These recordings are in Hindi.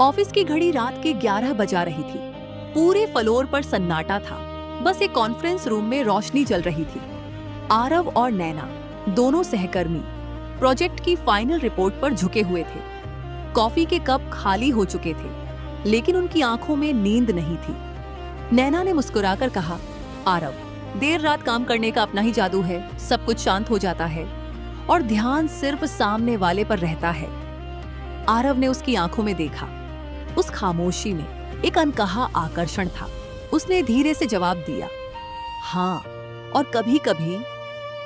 ऑफिस की घड़ी रात के 11 बजा रही थी। पूरे फ्लोर पर सन्नाटा था। बस एक कॉन्फ्रेंस रूम में रोशनी जल रही थी। आरव और नैना, दोनों सहकर्मी, प्रोजेक्ट की फाइनल रिपोर्ट पर झुके हुए थे। कॉफी के कप खाली हो चुके थे, लेकिन उनकी आंखों में नींद नहीं थी। नैना ने मुस्कुराकर कहा, आरव, देर रात काम करने का अपना ही जादू है। सब कुछ शांत हो जाता है और ध्यान सिर्फ सामने वाले पर रहता है। आरव ने उसकी आंखों में देखा। उस खामोशी में एक अनकहा आकर्षण था। उसने धीरे से जवाब दिया, हाँ, और कभी कभी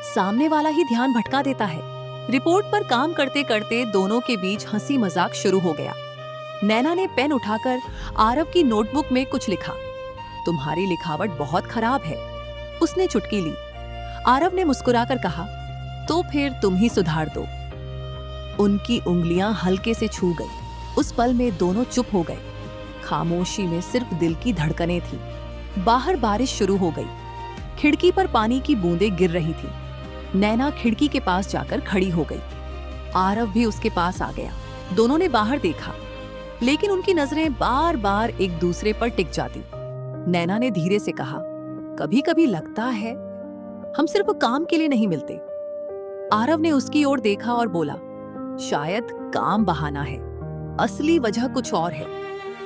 सामने वाला ही ध्यान भटका देता है। रिपोर्ट पर काम करते करते दोनों के बीच हंसी मजाक शुरू हो गया। नैना ने पेन उठाकर आरव की नोटबुक में कुछ लिखा। तुम्हारी लिखावट बहुत खराब है। उसने चुटकी ली। आरव ने मुस्कुराकर कहा, तो फिर तुम ही सुधार दो। उनकी उंगलियां हल्के से छू गई। उस पल में दोनों चुप हो गए। खामोशी में सिर्फ दिल की धड़कनें थी। बाहर बारिश शुरू हो गई। खिड़की पर पानी की बूंदें गिर रही थी। नैना खिड़की के पास जाकर खड़ी हो गई। आरव भी उसके पास आ गया। दोनों ने बाहर देखा, लेकिन उनकी नजरें बार बार एक दूसरे पर टिक जाती। नैना ने धीरे से कहा, कभी कभी लगता है हम सिर्फ काम के लिए नहीं मिलते। आरव ने उसकी ओर देखा और बोला, शायद काम बहाना है, असली वजह कुछ और है।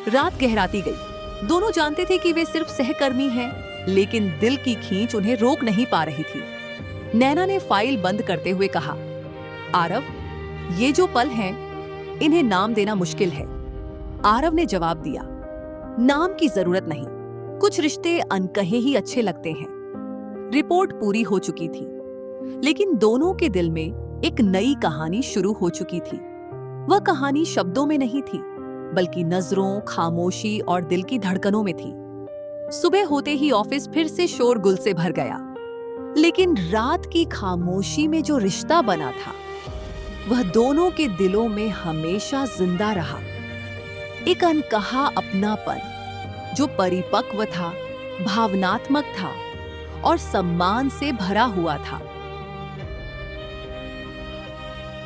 रात गहराती गई। दोनों जानते थे कि वे सिर्फ सहकर्मी हैं, लेकिन दिल की खींच उन्हें रोक नहीं पा रही थी। नैना ने फाइल बंद करते हुए कहा, आरव, ये जो पल हैं, इन्हें नाम देना मुश्किल है। आरव ने जवाब दिया, नाम की जरूरत नहीं, कुछ रिश्ते अनकहे ही अच्छे लगते हैं। रिपोर्ट पूरी हो चुकी थी, लेकिन दोनों के दिल में एक नई कहानी शुरू हो चुकी थी। वह कहानी शब्दों में नहीं थी, बल्कि नजरों, खामोशी और दिल की धड़कनों में थी। सुबह होते ही ऑफिस फिर से शोरगुल से भर गया, लेकिन रात की खामोशी में जो रिश्ता बना था, वह दोनों के दिलों में हमेशा जिंदा रहा। एक अनकहा अपनापन जो परिपक्व था, भावनात्मक था और सम्मान से भरा हुआ था।